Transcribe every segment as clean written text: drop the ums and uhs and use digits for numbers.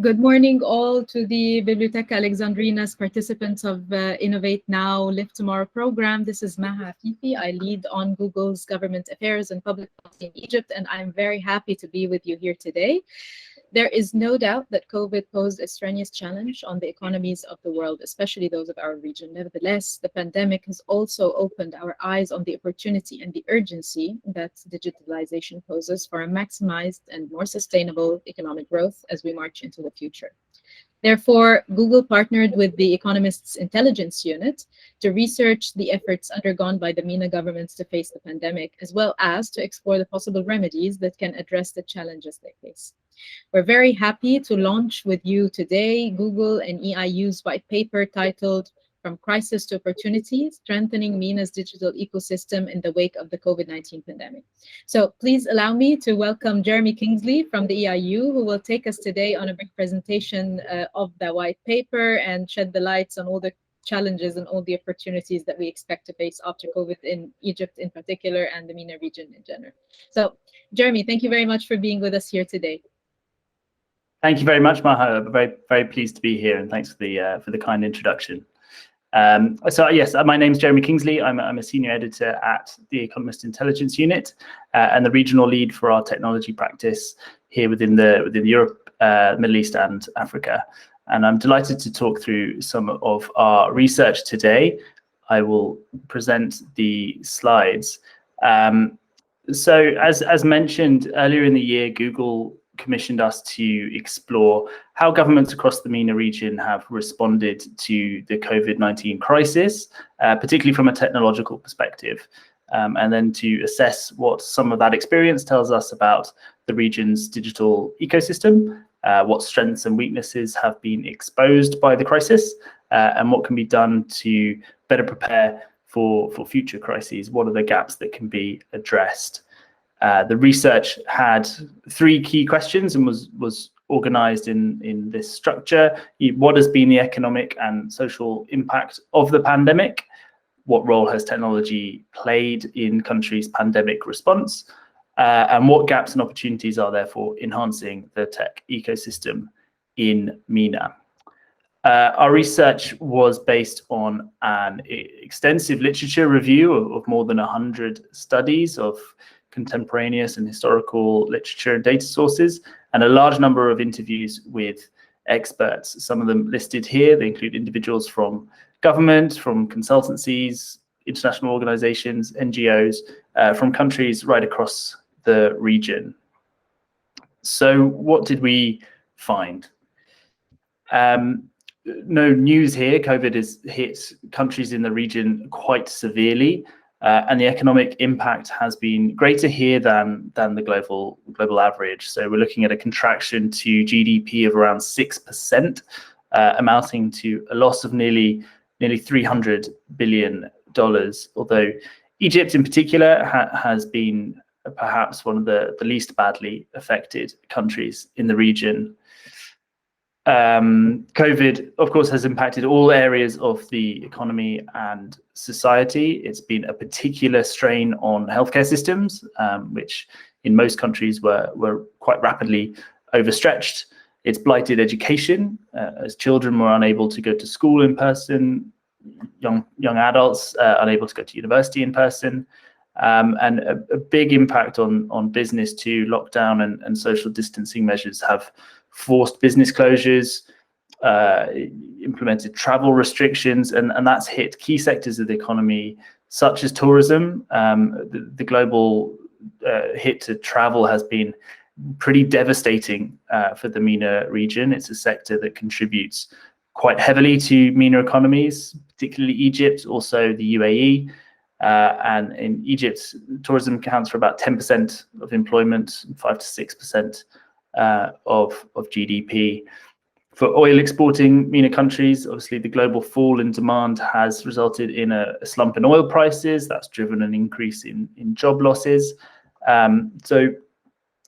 Good morning all to the Bibliotheca Alexandrina's participants of Innovate Now Live Tomorrow program. This is Maha Fifi. I lead on Google's government affairs and public policy in Egypt, and I'm very happy to be with you here today. There is no doubt that COVID posed a strenuous challenge on the economies of the world, especially those of our region. Nevertheless, the pandemic has also opened our eyes on the opportunity and the urgency that digitalization poses for a maximized and more sustainable economic growth as we march into the future. Therefore, Google partnered with the Economist's Intelligence Unit to research the efforts undergone by the MENA governments to face the pandemic, as well as to explore the possible remedies that can address the challenges they face. We're very happy to launch with you today Google and EIU's white paper titled From Crisis to Opportunity, Strengthening MENA's Digital Ecosystem in the Wake of the COVID-19 Pandemic. So please allow me to welcome Jeremy Kingsley from the EIU, who will take us today on a brief presentation of the white paper and shed the lights on all the challenges and all the opportunities that we expect to face after COVID in Egypt in particular and the MENA region in general. So Jeremy, thank you very much for being with us here today. Thank you very much, Maha. I'm very pleased to be here, and thanks for the kind introduction. So yes, my name is Jeremy Kingsley. I'm a senior editor at the Economist Intelligence Unit and the regional lead for our technology practice here within Europe, Middle East, and Africa. And I'm delighted to talk through some of our research today. I will present the slides. So as mentioned earlier in the year, Google commissioned us to explore how governments across the MENA region have responded to the COVID-19 crisis, particularly from a technological perspective, and then to assess what some of that experience tells us about the region's digital ecosystem, what strengths and weaknesses have been exposed by the crisis, and what can be done to better prepare for future crises. What are the gaps that can be addressed? The research had three key questions and was organized in this structure. What has been the economic and social impact of the pandemic? What role has technology played in countries' pandemic response? And what gaps and opportunities are there for enhancing the tech ecosystem in MENA? Our research was based on an extensive literature review of more than 100 studies of contemporaneous and historical literature and data sources, and a large number of interviews with experts. Some of them listed here. They include individuals from government, from consultancies, international organizations, NGOs, from countries right across the region. So what did we find? No news here. COVID has hit countries in the region quite severely. And the economic impact has been greater here than the global average. So we're looking at a contraction to GDP of around 6%, amounting to a loss of nearly $300 billion. Although Egypt in particular has been perhaps one of the least badly affected countries in the region. COVID, of course, has impacted all areas of the economy and society. It's been a particular strain on healthcare systems, which in most countries were quite rapidly overstretched. It's blighted education, as children were unable to go to school in person, young adults unable to go to university in person, and a big impact on business too. Lockdown and social distancing measures have forced business closures, implemented travel restrictions, and that's hit key sectors of the economy, such as tourism. The global hit to travel has been pretty devastating for the MENA region. It's a sector that contributes quite heavily to MENA economies, particularly Egypt, also the UAE. And in Egypt, tourism accounts for about 10% of employment, 5 to 6% of GDP. For oil exporting MENA countries, obviously the global fall in demand has resulted in a slump in oil prices. That's driven an increase in job losses. So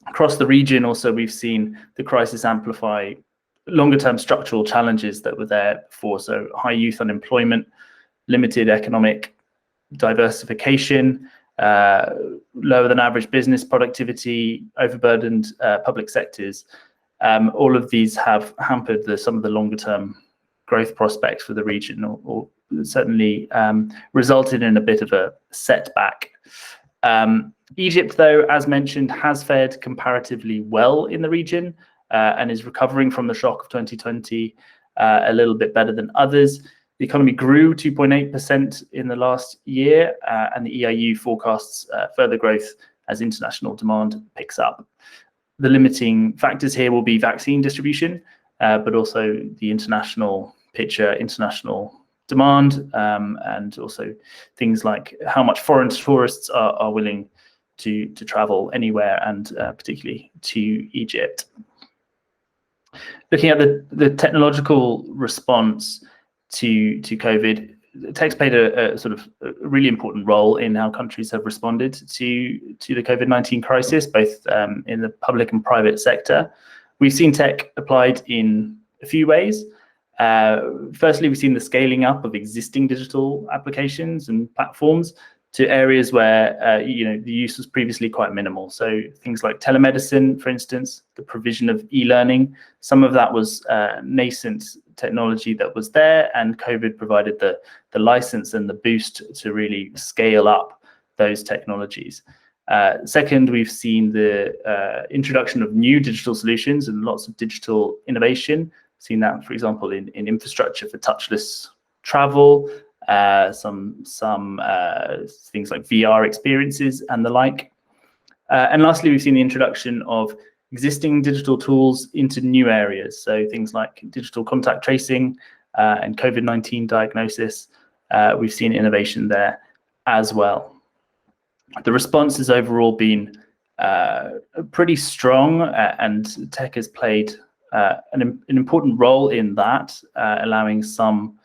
across the region also, we've seen the crisis amplify longer term structural challenges that were there before. So high youth unemployment, limited economic diversification, lower than average business productivity, overburdened public sectors, all of these have hampered some of the longer term growth prospects for the region, or certainly resulted in a bit of a setback. Egypt, though, as mentioned, has fared comparatively well in the region and is recovering from the shock of 2020 a little bit better than others. The economy grew 2.8% in the last year, and the EIU forecasts further growth as international demand picks up. The limiting factors here will be vaccine distribution, but also the international picture, international demand, and also things like how much foreign tourists are willing to travel anywhere, and particularly to Egypt. Looking at the technological response to COVID, tech's played a sort of a really important role in how countries have responded to the COVID-19 crisis, both in the public and private sector. We've seen tech applied in a few ways. Firstly, we've seen the scaling up of existing digital applications and platforms to areas where the use was previously quite minimal. So things like telemedicine, for instance, the provision of e-learning. Some of that was nascent technology that was there, and COVID provided the license and the boost to really scale up those technologies. Second, we've seen the introduction of new digital solutions and lots of digital innovation. Seen that, for example, in infrastructure for touchless travel, some things like VR experiences and the like. And lastly, we've seen the introduction of existing digital tools into new areas. So things like digital contact tracing and COVID-19 diagnosis. We've seen innovation there as well. The response has overall been pretty strong, and tech has played an important role in that, allowing some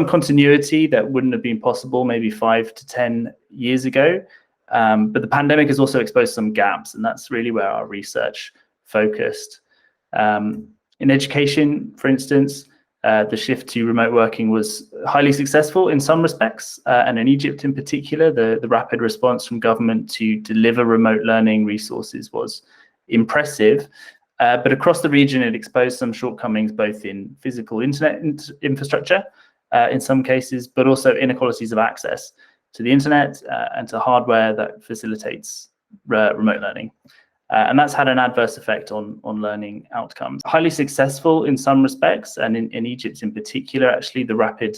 continuity that wouldn't have been possible maybe 5 to 10 years ago. But the pandemic has also exposed some gaps, and that's really where our research focused. In education, for instance, the shift to remote working was highly successful in some respects, and in Egypt in particular, the rapid response from government to deliver remote learning resources was impressive. But across the region, it exposed some shortcomings, both in physical internet infrastructure, in some cases, but also inequalities of access to the internet and to hardware that facilitates remote learning. And that's had an adverse effect on learning outcomes. Highly successful in some respects, and in Egypt in particular, actually, the rapid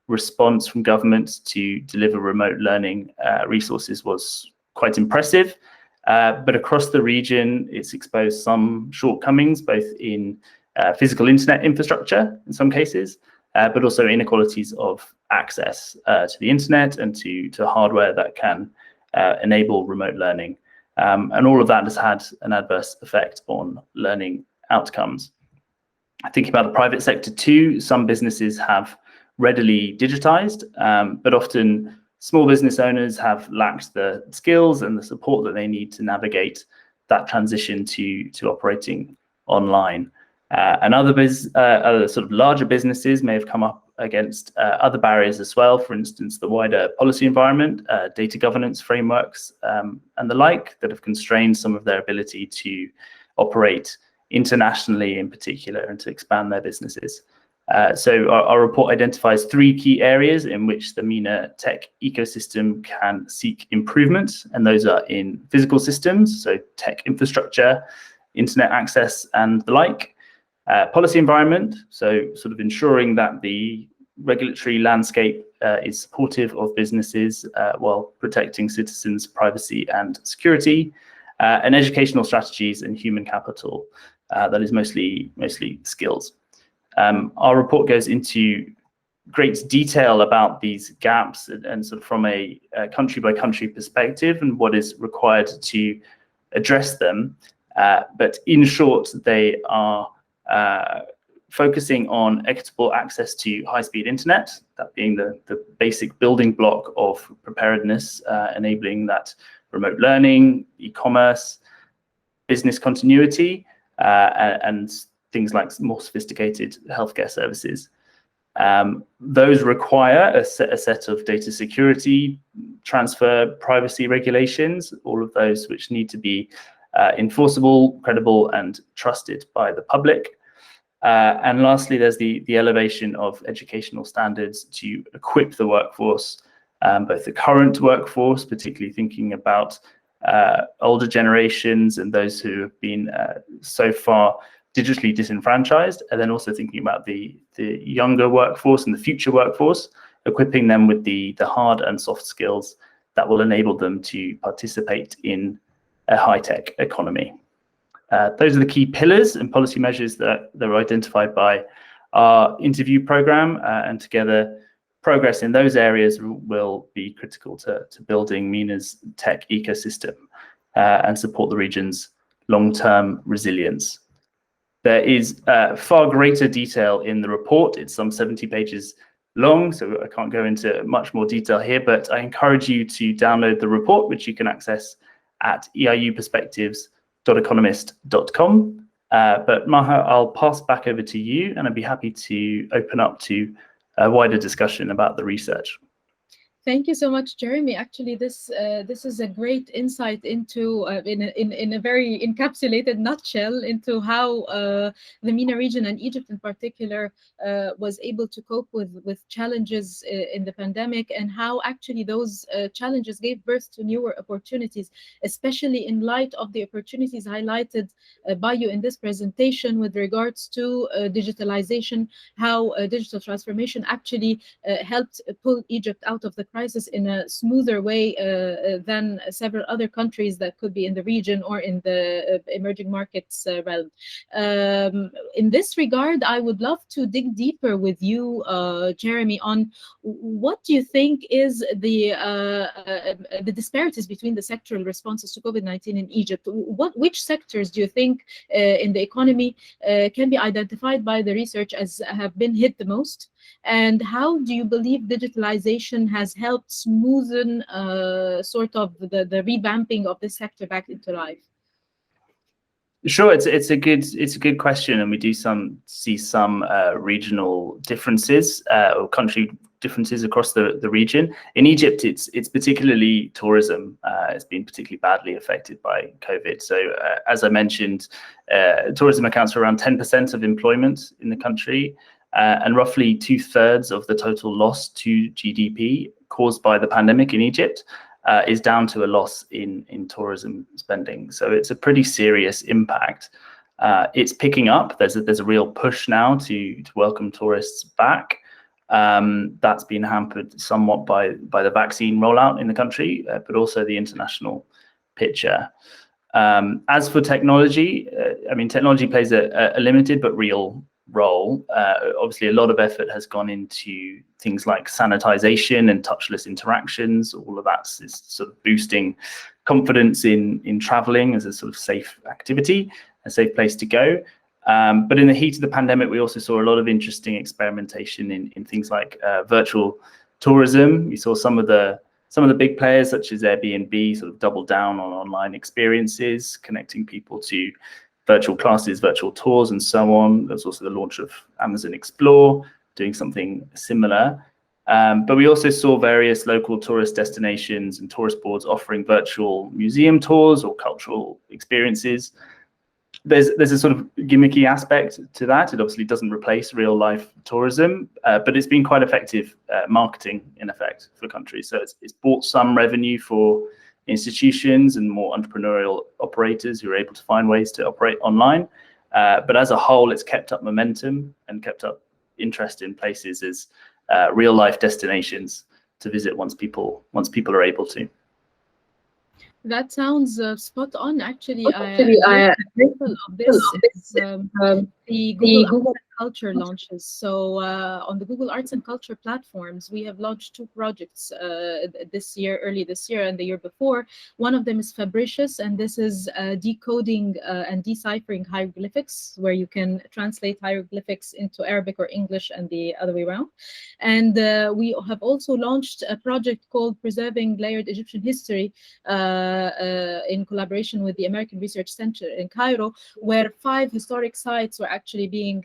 response from government to deliver remote learning resources was quite impressive. But across the region, it's exposed some shortcomings, both in physical internet infrastructure in some cases, but also inequalities of access to the internet and to hardware that can enable remote learning. And all of that has had an adverse effect on learning outcomes. Thinking about the private sector too, some businesses have readily digitized, but often small business owners have lacked the skills and the support that they need to navigate that transition to operating online. And other sort of larger businesses may have come up against other barriers as well. For instance, the wider policy environment, data governance frameworks, and the like, that have constrained some of their ability to operate internationally in particular and to expand their businesses. So our report identifies 3 key areas in which the MENA tech ecosystem can seek improvement, and those are in physical systems, so tech infrastructure, internet access, and the like. Policy environment, so sort of ensuring that the regulatory landscape is supportive of businesses while protecting citizens' privacy and security, and educational strategies and human capital, that is mostly skills. Our report goes into great detail about these gaps and sort of from a country by country perspective and what is required to address them. But in short, they are focusing on equitable access to high-speed internet, that being the basic building block of preparedness, enabling that remote learning, e-commerce, business continuity, and things like more sophisticated healthcare services. Those require a set of data security, transfer, privacy regulations, all of those which need to be enforceable, credible, and trusted by the public. And lastly, there's the elevation of educational standards to equip the workforce, both the current workforce, particularly thinking about older generations and those who have been so far digitally disenfranchised, and then also thinking about the younger workforce and the future workforce, equipping them with the hard and soft skills that will enable them to participate in a high-tech economy. Those are the key pillars and policy measures that were identified by our interview program, and together progress in those areas will be critical to building MENA's tech ecosystem and support the region's long-term resilience. There is far greater detail in the report. It's some 70 pages long, so I can't go into much more detail here, but I encourage you to download the report, which you can access at eiuperspectives.economist.com. But Maha, I'll pass back over to you, and I'd be happy to open up to a wider discussion about the research. Thank you so much, Jeremy. Actually, this is a great insight into, in a very encapsulated nutshell, into how the MENA region and Egypt in particular was able to cope with challenges in the pandemic, and how actually those challenges gave birth to newer opportunities, especially in light of the opportunities highlighted by you in this presentation with regards to digitalization, how digital transformation actually helped pull Egypt out of the crisis in a smoother way than several other countries that could be in the region or in the emerging markets realm. In this regard, I would love to dig deeper with you, Jeremy, on what do you think is the disparities between the sectoral responses to COVID-19 in Egypt? Which sectors do you think in the economy can be identified by the research as have been hit the most? And how do you believe digitalization has helped smoothen sort of the revamping of this sector back into life? Sure, it's a good question, and we do see some regional differences or country differences across the region. In Egypt, it's particularly tourism. It's been particularly badly affected by COVID. So as I mentioned, tourism accounts for around 10% of employment in the country. And roughly 2/3 of the total loss to GDP caused by the pandemic in Egypt is down to a loss in tourism spending. So it's a pretty serious impact. It's picking up. There's a real push now to welcome tourists back. That's been hampered somewhat by the vaccine rollout in the country, but also the international picture. As for technology, I mean, technology plays a limited but real role. Obviously, a lot of effort has gone into things like sanitization and touchless interactions. All of that is sort of boosting confidence in traveling as a sort of safe activity, a safe place to go. But in the heat of the pandemic, we also saw a lot of interesting experimentation in things like virtual tourism. We saw some of the big players such as Airbnb sort of double down on online experiences, connecting people to virtual classes, virtual tours, and so on. There's also the launch of Amazon Explore, doing something similar. But we also saw various local tourist destinations and tourist boards offering virtual museum tours or cultural experiences. There's a sort of gimmicky aspect to that. It obviously doesn't replace real life tourism, but it's been quite effective marketing in effect for countries. So it's brought some revenue for institutions and more entrepreneurial operators who are able to find ways to operate online. But as a whole, it's kept up momentum and kept up interest in places as real life destinations to visit once people are able to. That sounds spot on. Actually, an example of this is the Google Arts and Culture launches. So on the Google Arts and Culture platforms, we have launched 2 projects early this year and the year before. One of them is Fabricious, and this is decoding and deciphering hieroglyphics, where you can translate hieroglyphics into Arabic or English and the other way around. And we have also launched a project called Preserving Layered Egyptian History, in collaboration with the American Research Center in Cairo, where 5 historic sites were actually being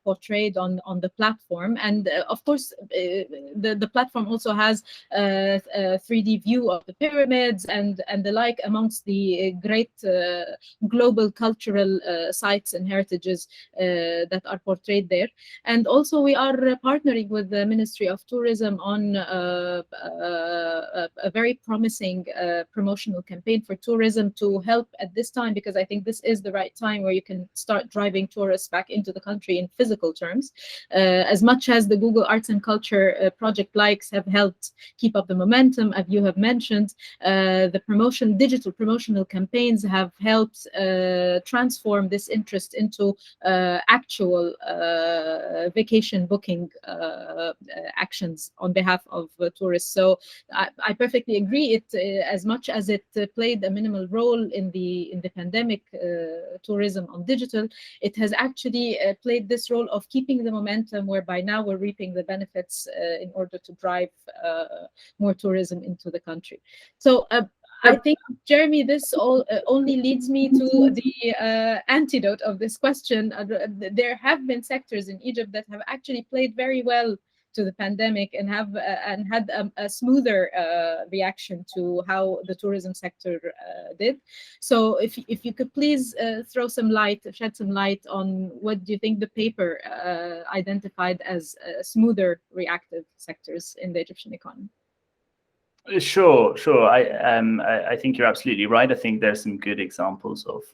portrayed on the platform. And of course, the platform also has a 3D view of the pyramids and the like, amongst the great global cultural sites and heritages that are portrayed there. And also we are partnering with the Ministry of Tourism on a very promising promotional campaign for tourism to help at this time, because I think this is the right time where you can start driving tourists back into the country in physical terms. As much as the Google Arts and Culture project likes have helped keep up the momentum, as you have mentioned, the digital promotional campaigns have helped transform this interest into actual vacation booking actions on behalf of tourists. So I perfectly agree. It as much as it played a minimal role in the pandemic tourism on digital, it has actually played this role of keeping the momentum, whereby now we're reaping the benefits in order to drive more tourism into the country. So I think, Jeremy, this only leads me to the antidote of this question. There have been sectors in Egypt that have actually played very well to the pandemic and have and had a smoother reaction to how the tourism sector did. So if you could please shed some light on what do you think the paper identified as smoother reactive sectors in the Egyptian economy. Sure. I think you're absolutely right. I think there's some good examples of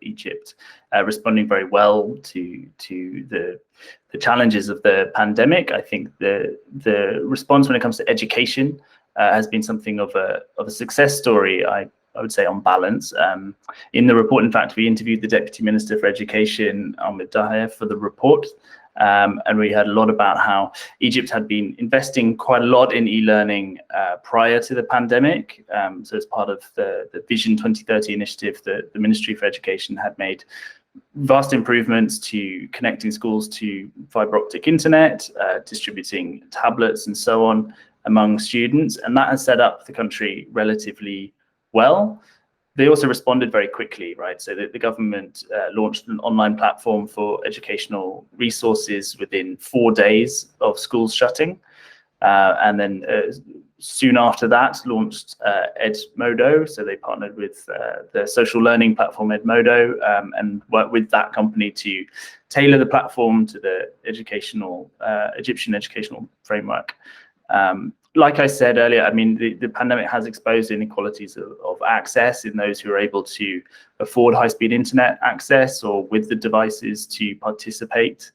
Egypt responding very well to the challenges of the pandemic. I think the response when it comes to education has been something of a success story. I would say on balance. In the report, in fact, we interviewed the Deputy Minister for Education, Ahmed Daher, for the report. And we heard a lot about how Egypt had been investing quite a lot in e-learning prior to the pandemic. So as part of the Vision 2030 initiative, the Ministry for Education had made vast improvements to connecting schools to fiber optic internet, distributing tablets and so on among students. And that has set up the country relatively well. They also responded very quickly, right? So the government launched an online platform for educational resources within 4 days of schools shutting. And then soon after that launched Edmodo. So they partnered with the social learning platform Edmodo and worked with that company to tailor the platform to the Egyptian educational framework. Like I said earlier, I mean, the pandemic has exposed inequalities of access in those who are able to afford high-speed internet access or with the devices to participate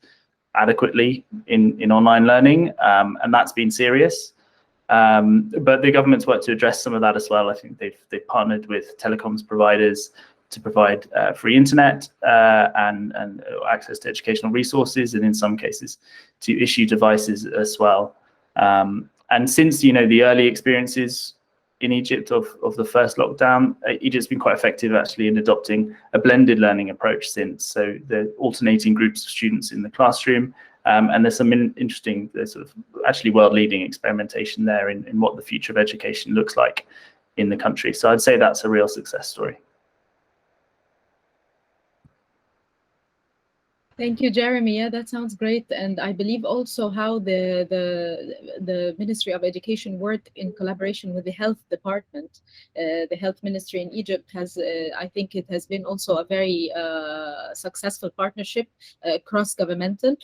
adequately in online learning, and that's been serious. But the government's worked to address some of that as well. I think they've partnered with telecoms providers to provide free internet and access to educational resources, and in some cases to issue devices as well. And since, you know, the early experiences in Egypt of the first lockdown, Egypt's been quite effective actually in adopting a blended learning approach since. So the alternating groups of students in the classroom, and there's some interesting sort of actually world-leading experimentation there in what the future of education looks like in the country. So I'd say that's a real success story. Thank you, Jeremy. Yeah, that sounds great. And I believe also how the Ministry of Education worked in collaboration with the health department. The health ministry in Egypt has, I think it has been also a very successful partnership, cross-governmental.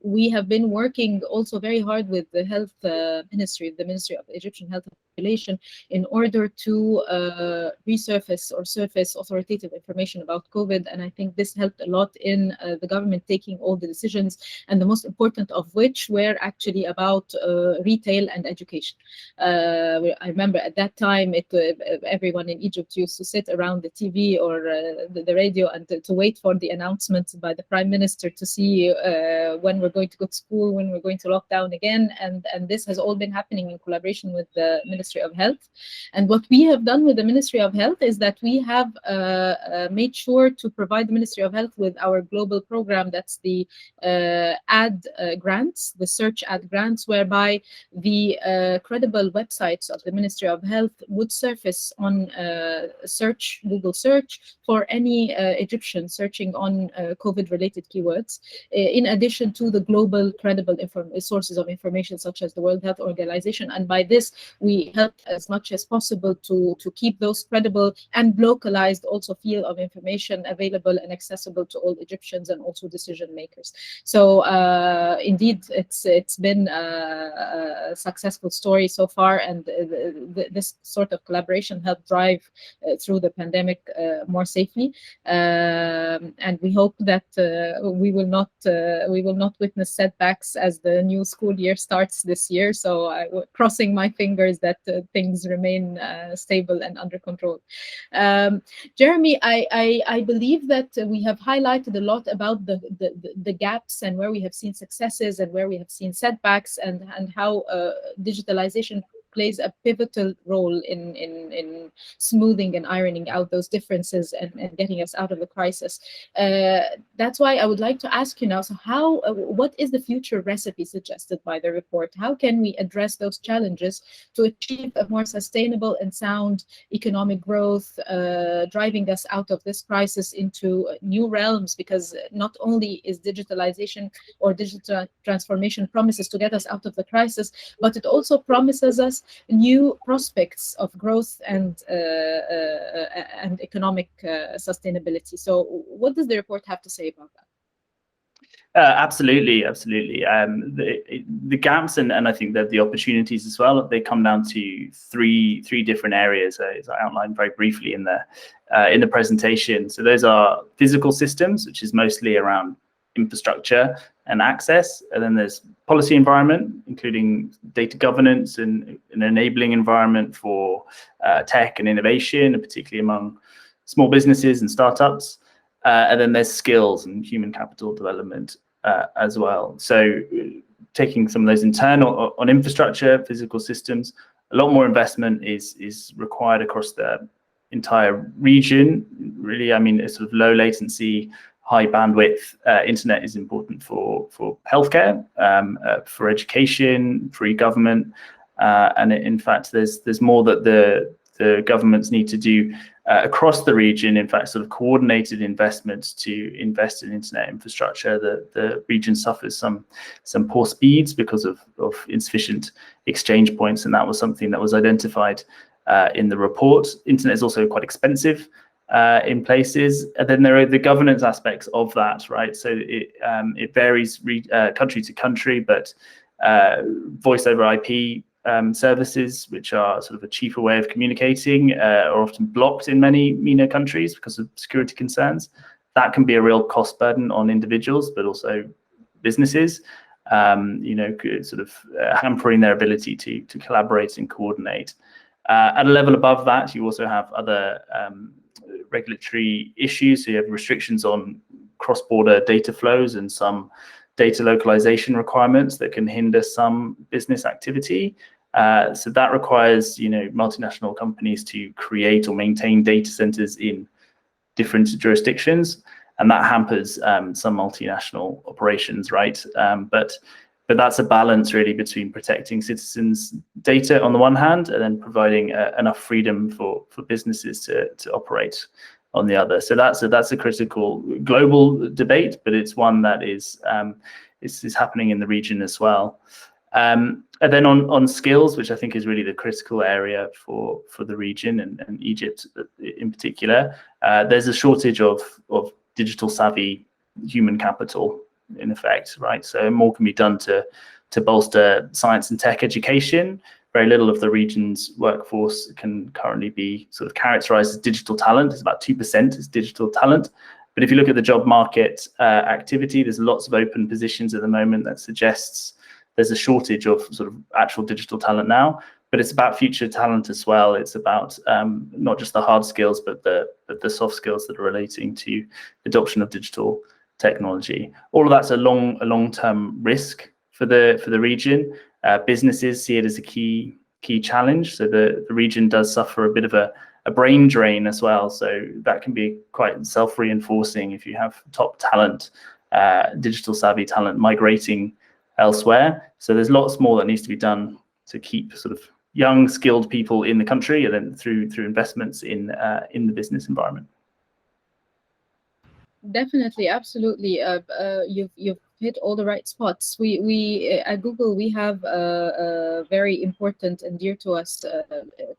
We have been working also very hard with the health ministry, the Ministry of Egyptian Health and Population, in order to resurface or surface authoritative information about COVID. And I think this helped a lot in the government taking all the decisions, and the most important of which were actually about retail and education. I remember at that time, everyone in Egypt used to sit around the TV or the radio and to wait for the announcement by the Prime Minister to see when we're going to go to school, when we're going to lock down again, and this has all been happening in collaboration with the Ministry of Health. And what we have done with the Ministry of Health is that we have made sure to provide the Ministry of Health with our global program, that's the ad grants, the search ad grants, whereby the credible websites of the Ministry of Health would surface on search, Google search, for any Egyptian searching on COVID-related keywords, in addition to the global credible sources of information such as the World Health Organization. And by this, we help as much as possible to keep those credible and localized also field of information available and accessible to all Egyptians and also decision makers. So indeed, it's been a successful story so far, and this sort of collaboration helped drive through the pandemic more safely. And we hope that we will not witness setbacks as the new school year starts this year. So crossing my fingers that things remain stable and under control. Jeremy, I believe that we have highlighted a lot about the gaps and where we have seen successes and where we have seen setbacks, and how digitalization plays a pivotal role in smoothing and ironing out those differences and getting us out of the crisis. That's why I would like to ask you now, so what is the future recipe suggested by the report? How can we address those challenges to achieve a more sustainable and sound economic growth, driving us out of this crisis into new realms? Because not only is digitalization or digital transformation promises to get us out of the crisis, but it also promises us new prospects of growth and economic sustainability. So what does the report have to say about that? Absolutely. The gaps and I think that the opportunities as well, they come down to three different areas, as I outlined very briefly in the presentation. So those are physical systems, which is mostly around infrastructure and access, and then there's policy environment, including data governance and an enabling environment for tech and innovation, and particularly among small businesses and startups. And then there's skills and human capital development as well. So taking some of those internal on infrastructure, physical systems, a lot more investment is required across the entire region. Really, I mean, it's sort of low latency, high bandwidth internet is important for healthcare, for education, for e-government, and in fact, there's more that the governments need to do across the region. In fact, sort of coordinated investments to invest in internet infrastructure. The region suffers some poor speeds because of insufficient exchange points, and that was something that was identified in the report. Internet is also quite expensive in places, and then there are the governance aspects of that, right? So it varies country to country, but voice over IP services, which are sort of a cheaper way of communicating, are often blocked in many MENA countries because of security concerns. That can be a real cost burden on individuals, but also businesses, sort of hampering their ability to collaborate and coordinate. At a level above that, you also have other regulatory issues. So you have restrictions on cross-border data flows and some data localization requirements that can hinder some business activity. So that requires, multinational companies to create or maintain data centers in different jurisdictions, and that hampers some multinational operations, right? But that's a balance really between protecting citizens' data on the one hand, and then providing enough freedom for businesses to operate on the other. So that's a critical global debate, but it's one that is happening in the region as well. And then on skills, which I think is really the critical area for the region and Egypt in particular, there's a shortage of digital savvy human capital, in effect, right? So more can be done to bolster science and tech education. Very little of the region's workforce can currently be sort of characterized as digital talent. It's about 2% is digital talent. But if you look at the job market activity, there's lots of open positions at the moment that suggests there's a shortage of sort of actual digital talent now. But it's about future talent as well. It's about not just the hard skills, but the soft skills that are relating to adoption of digital technology. All of that's a long-term risk for the region. Businesses see it as a key challenge. So the region does suffer a bit of a brain drain as well. So that can be quite self-reinforcing if you have top talent, digital savvy talent migrating elsewhere. So there's lots more that needs to be done to keep sort of young, skilled people in the country, and then through investments in the business environment. Definitely, absolutely. You've hit all the right spots. We at Google, we have a very important and dear to us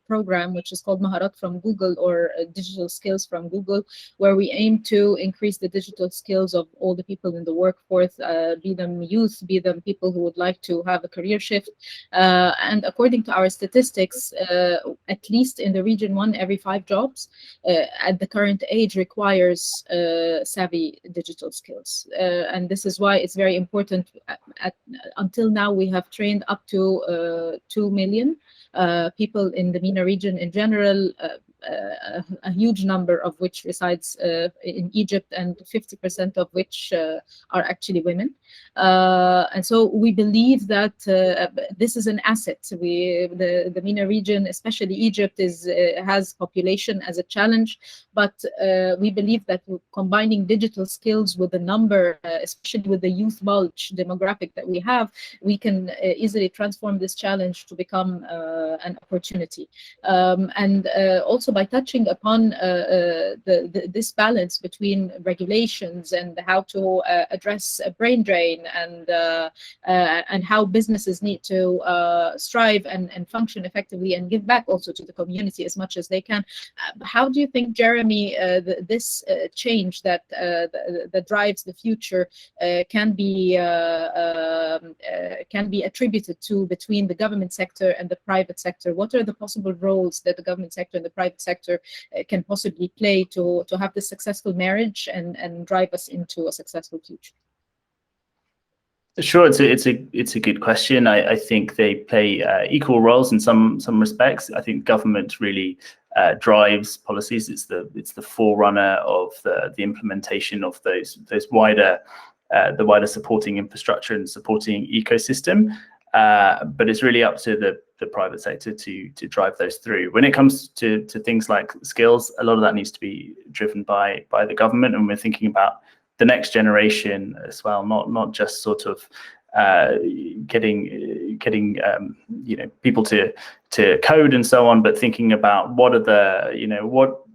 program, which is called Maharat from Google, or digital skills from Google, where we aim to increase the digital skills of all the people in the workforce, be them youth, be them people who would like to have a career shift. And according to our statistics, at least in the region, 1 every 5 jobs at the current age requires savvy digital skills. And this is why it's very important. Until now, we have trained up to 2 million people in the MENA region in general, a huge number of which resides in Egypt, and 50% of which are actually women. And so we believe that this is an asset. The MENA region, especially Egypt, has population as a challenge, but we believe that combining digital skills with the number, especially with the youth bulge demographic that we have, we can easily transform this challenge to become an opportunity. And also by touching upon this balance between regulations and how to address a brain drain, and how businesses need to strive and function effectively and give back also to the community as much as they can. How do you think, Jeremy, this change that drives the future can be attributed to between the government sector and the private sector? What are the possible roles that the government sector and the private sector can possibly play to have this successful marriage and drive us into a successful future? Sure, it's a good question. I think they play equal roles in some respects. I think government really drives policies. It's the forerunner of the implementation of those wider the wider supporting infrastructure and supporting ecosystem. But it's really up to the private sector to drive those through. When it comes to things like skills, a lot of that needs to be driven by the government, and we're thinking about the next generation as well, not just sort of getting people to code and so on, but thinking about what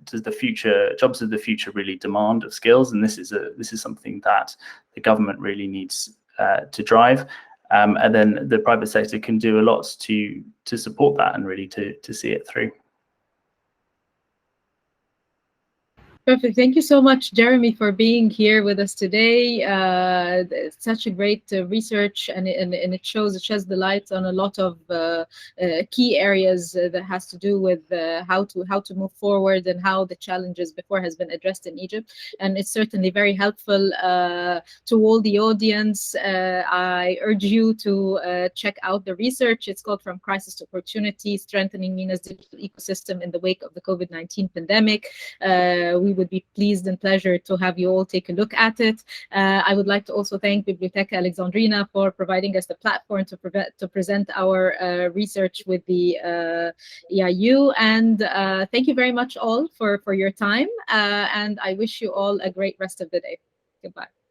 does the future jobs of the future really demand of skills, and this is something that the government really needs to drive, and then the private sector can do a lot to support that and really to see it through. Perfect. Thank you so much, Jeremy, for being here with us today. Such a great research, and it sheds the light on a lot of key areas that has to do with how to move forward and how the challenges before has been addressed in Egypt. And it's certainly very helpful to all the audience. I urge you to check out the research. It's called From Crisis to Opportunity: Strengthening MENA's Digital Ecosystem in the Wake of the COVID-19 Pandemic. We would be pleased and pleasure to have you all take a look at it. I would like to also thank Bibliotheca Alexandrina for providing us the platform to present our research with the EIU. And thank you very much all for your time. And I wish you all a great rest of the day. Goodbye.